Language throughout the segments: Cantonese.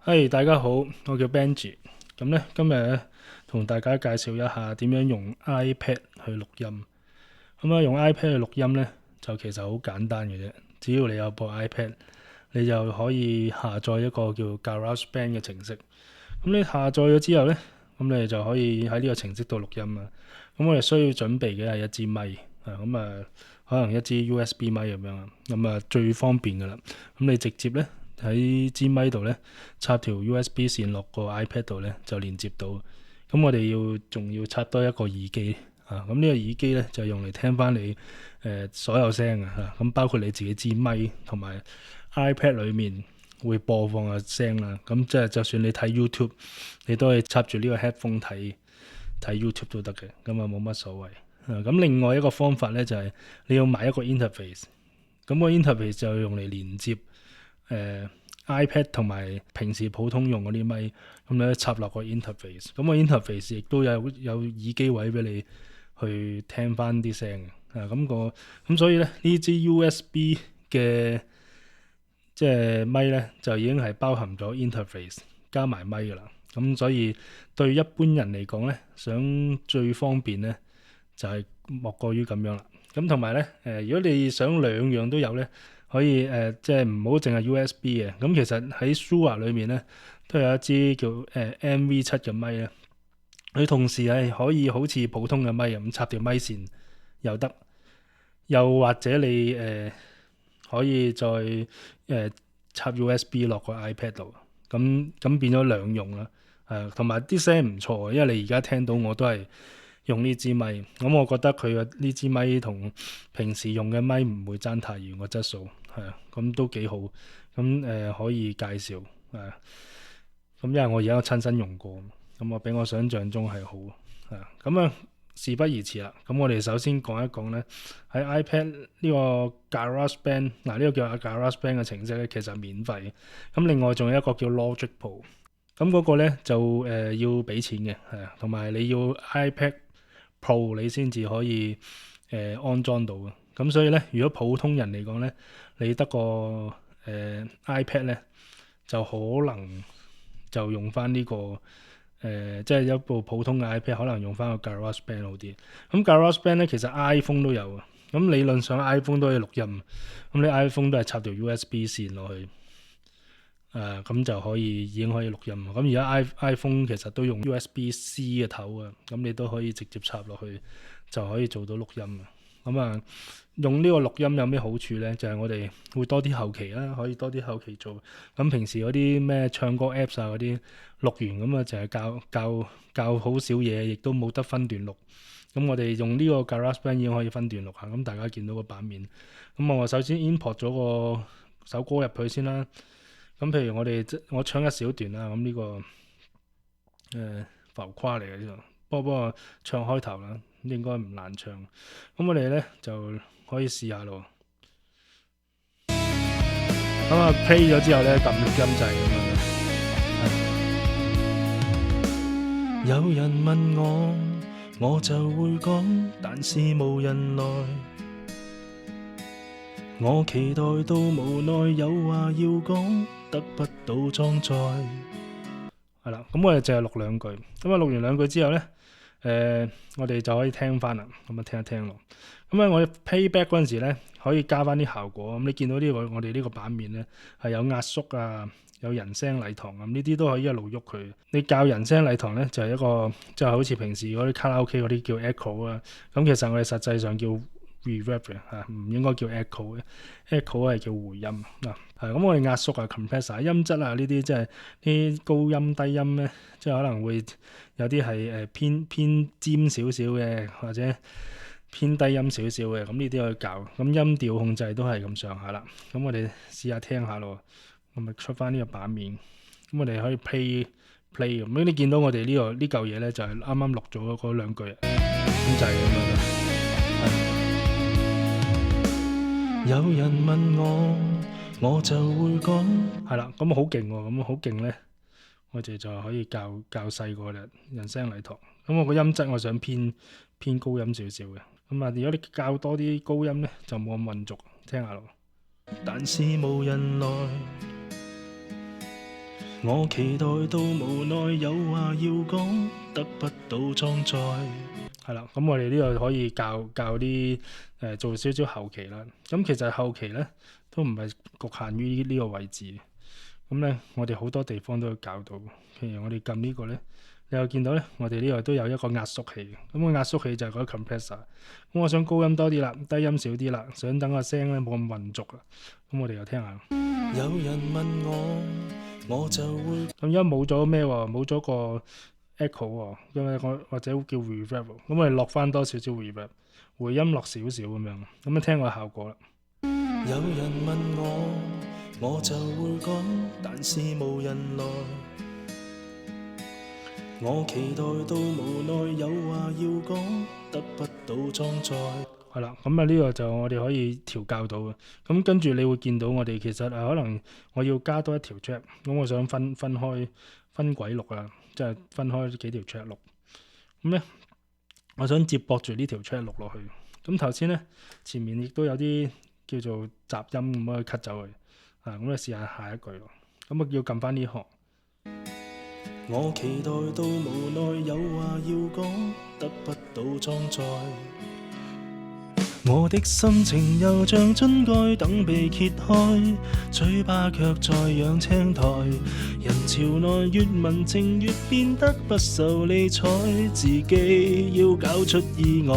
大家好，我叫 Benji。咁咧，今日咧同大家介紹一下點樣用 iPad 去錄音。用 iPad 去錄音咧，就其實好簡單嘅啫。只要你有部 iPad，你就可以下載一個叫 GarageBand 嘅程式。咁你下載咗之後咧，咁你就可以喺呢個程式度錄音啊。我哋需要準備嘅係一支咪可能一支 USB 咪咁樣啊。最方便噶啦。你直接咧喺支咪度咧插條 USB 線落個 iPad 度咧就連接到。我哋仲要插多一個耳機啊。呢個耳機咧就用嚟聽翻你所有聲啊。包括你自己支咪同埋 iPad 裏面會播放嘅聲啦。即係就算你睇 YouTube，你都可以插住呢個 headphone 睇 YouTube 都得嘅。冇乜所謂。另外一個方法咧就係你要買一個 interface。個 interface 就用嚟連接iPad 同埋平時普通用嗰啲咪，咁咧插落個 interface。個 interface 亦都有耳機位俾你去聽翻啲聲嘅。咁所以咧呢支 USB 嘅即係咪咧就已經係包含咗 interface 加埋咪噶啦。所以對一般人嚟講咧，想最方便咧就係莫過於咁樣啦。同埋咧如果你想兩樣都有咧，可以即係唔好淨係 USB 嘅。其實喺 Shure 裏面咧都有一支叫MV7 嘅咪咧，佢同時係可以好似普通嘅咪咁插條咪線又得，又或者你可以再插 USB 落個 iPad 度，咁變咗兩用啦。同埋啲聲唔錯，因為你而家聽到我都係用呢支咪，我覺得佢嘅呢支咪同平時用嘅咪唔會爭太遠個質素，都幾好。可以介紹因為我而家親身用過，我比我想象中係好。事不宜遲啦，我哋首先講一講咧喺 iPad 呢個 GarageBand 呢個叫 GarageBand 嘅程式咧，其實免費。另外仲有一個叫 Logic Pro，嗰個咧就要俾錢嘅，同埋你要 iPad Pro 你先至可以安裝到嘅。所以咧，如果普通人嚟講咧，你得個iPad 咧，就可能就用翻呢個即係一部普通嘅 iPad，可能用翻個 GarageBand 好啲。GarageBand 咧其實 iPhone 都有，理論上 iPhone 都可以錄音。你 iPhone 都係插條 USB 線落去，咁就已經可以錄音。而家 iPhone 其實都用 USB-C 嘅頭啊，你都可以直接插落去就可以做到錄音。用呢個錄音有咩好處呢？就係我哋會多啲後期啦，可以多啲後期做。平時嗰啲咩唱歌 Apps 嗰啲錄完就係教好少嘢，亦都冇得分段錄。我哋用呢個 GarageBand 已經可以分段錄下。大家見到個版面。我首先 import 咗個首歌入去先啦。譬如我唱一小段啦。呢個浮誇嚟嘅呢個，不過唱開頭啦，應該唔難唱。我哋咧就可以試下咯。play 咗之後咧，撳錄音掣咁樣。有人問我，我就會講，但是無人來。我期待到無奈，有話要講，得不到裝載。係啦，我哋淨係錄兩句。錄完兩句之後咧，我哋就可以聽翻啦。聽一聽咯。我 playback 嗰陣時咧，可以加翻啲效果。你見到呢個我哋呢個版面咧，係有壓縮啊，有人聲禮堂咁，呢啲都可以一路喐佢。你教人聲禮堂咧，就係一個即係好似平時嗰啲卡拉 OK 嗰啲叫 echo 啊。其實我哋實際上叫 reverb 嘅，唔應該叫 echo 嘅。echo 係叫回音嗱。我哋壓縮啊、compressor 音質啊呢啲，即係啲高音低音咧，即係可能會有啲係偏尖少少嘅，或者偏低音少少嘅。呢啲可以教。音調控制都係咁上下啦。我哋試下聽下咯。咪出翻呢個版面。我哋可以 play 咁。你見到我哋呢嚿嘢咧，就係啱啱錄咗嗰兩句，咁就係咁樣。有人問我就會講，係啦，咁好勁喎，咁好勁咧，我哋就可以較細個啦，人聲禮堂。我個音質我想偏高音少少嘅。如果你較多啲高音咧，就冇咁混濁，聽下咯。但是無人來，我期待到無奈有話要講，得不到裝載。係啦，咁我哋呢度可以教啲做少少後期啦。咁其實後期咧都唔係局限於呢個位置。咁咧，我哋好多地方都會教到。譬如我哋撳呢個咧，你又見到咧，我哋呢度都有一個壓縮器。咁個壓縮器就係嗰個 compressor。咁我想高音多啲啦，低音少啲啦，想等個聲咧冇咁混濁啦。咁我哋又聽下。有人問我就會咁，而家冇咗咩喎？冇咗個 echo 喎，因為我或者叫 reverb。咁我哋落翻多少少 reverb，回音落少少咁樣。咁啊聽個效果啦。有人問我就會講，但是無人來。我期待到無奈有話要講，得不到裝載。係啦，咁啊呢個就我哋可以調校到嘅。咁跟住你會見到我哋其實可能我要加多一條 track，咁我想分開分軌錄啊，即係分開幾條 track 錄。咁咧，我想接駁住呢條 track 錄落去。咁頭先咧前面亦都有啲叫做雜音咁可以 cut 走佢。咁你試下下一句咯。咁啊要撳翻呢行。我期待到無奈有話要講，得不到裝載。我的心情又像樽蓋等被揭開，嘴巴卻在養青苔。人潮內越文靜越變得不受理睬，自己要搞出意外。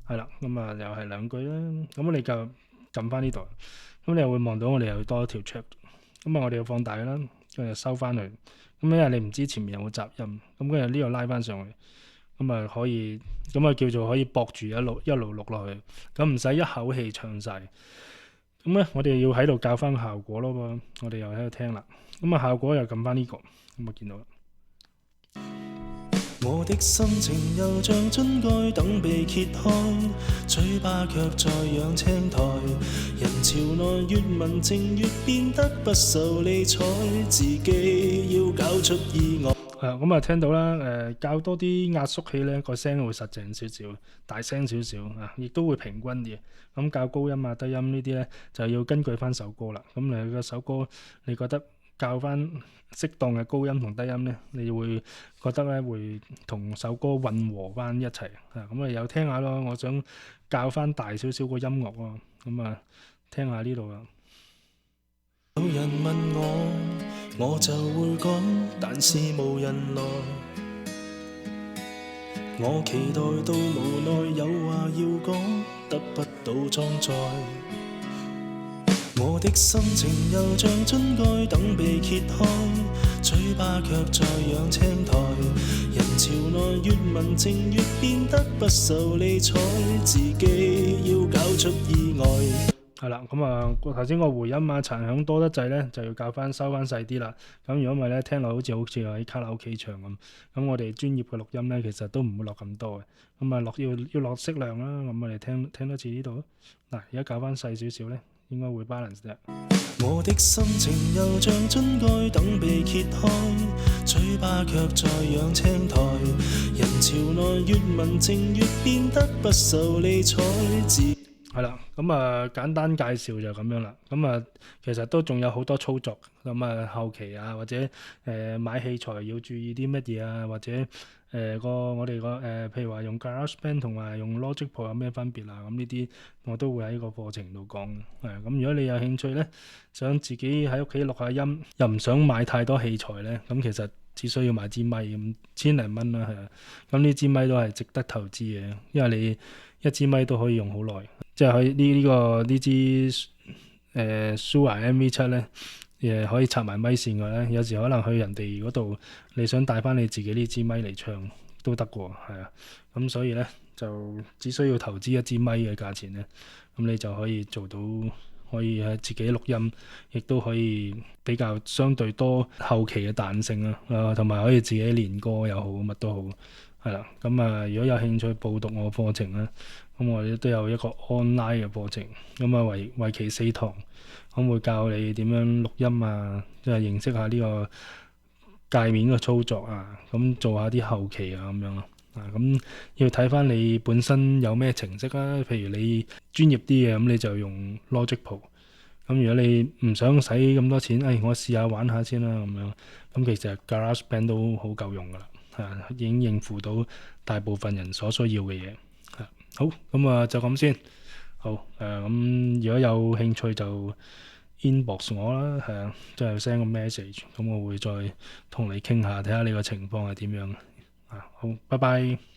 係啦，咁啊又係兩句啦。咁你就撳翻呢度，咁你又會望到我哋又多一條 track。咁啊我哋要放大啦，跟住收翻去。咁因為你唔知前面有冇雜音，咁跟住呢度拉翻上去。咁啊可以，咁啊叫做可以駁住一路錄落去，咁唔使一口氣唱晒。咁咧，我哋要喺度教翻個效果咯噃，我哋又喺度聽啦。咁啊效果又撳翻呢個，咁啊見到啦。我的心情又像樽蓋等被揭開，嘴巴卻在養青苔。人潮內越文靜越變得不受理睬，自己要搞出意外。咁啊聽到啦，較多啲壓縮器咧，個聲會實淨少少，大聲少少啊，亦都會平均啲。咁較高音啊、低音呢啲咧，就要根據翻首歌啦。咁你個首歌，你覺得較翻適當嘅高音同低音咧，你會覺得咧會同首歌混合翻一齊啊。咁啊又聽下咯，我想較翻大少少個音樂喎。咁啊聽下呢度啦。有人問我就會講，但是無人來。我期待到無奈有話要講，得不到裝載。我的心情又像樽蓋等被揭開，嘴巴卻在養青苔。人潮內越文靜越變得不受理睬，自己要搞出意外。係啦，咁啊頭先個回音啊殘響多得滯咧，就要教翻收翻細啲啦。咁如果唔係咧，聽落好似喺卡拉 OK 唱咁。咁我哋專業嘅錄音咧，其實都唔會落咁多嘅。咁啊要落適量啦。咁我哋聽多次呢度。嗱，而家教翻細少少咧，應該會 balance 啫。我的心情又像樽蓋等被揭開，嘴巴卻在養青苔。人潮內越文靜越變得不受理睬。係啦，咁啊簡單介紹就咁樣啦。咁啊其實都仲有好多操作，咁啊後期啊或者買器材要注意啲乜嘢啊，或者我哋譬如話用 GarageBand 同埋用 Logic Pro 有咩分別啊？咁呢啲我都會喺個課程度講。咁如果你有興趣咧，想自己喺屋企錄下音，又唔想買太多器材咧，咁其實只需要買支咪咁千零蚊啦，係啊。咁呢支咪都係值得投資嘅，因為你一支咪都可以用好耐。即係可以呢支Shure MV7 咧，可以插埋咪線嘅咧。有時可能去人哋嗰度，你想帶翻你自己呢支咪嚟唱都得喎，係啊。咁所以咧就只需要投資一支咪嘅價錢咧，咁你就可以做到，可以喺自己錄音，亦都可以比較相對多後期嘅彈性啦，同埋可以自己練歌又好，乜都好。係啦，咁啊，如果有興趣報讀我課程咧，咁我哋都有一個 online 嘅課程，咁啊為期4堂，咁會教你點樣錄音啊，即係認識下呢個界面嘅操作啊，咁做下啲後期啊咁樣咯。咁要睇翻你本身有咩程式啦，譬如你專業啲嘅，咁你就用 Logic Pro。咁如果你唔想使咁多錢，我試下玩下先啦咁樣。咁其實 GarageBand 都好夠用噶啦，已經應付到大部分人所需要嘅嘢。好，咁就咁先。好，咁如果有興趣就 inbox 我啦，係啊，即係 send 個 message，咁我會再同你傾下，睇下你個情況係點樣。好，拜拜。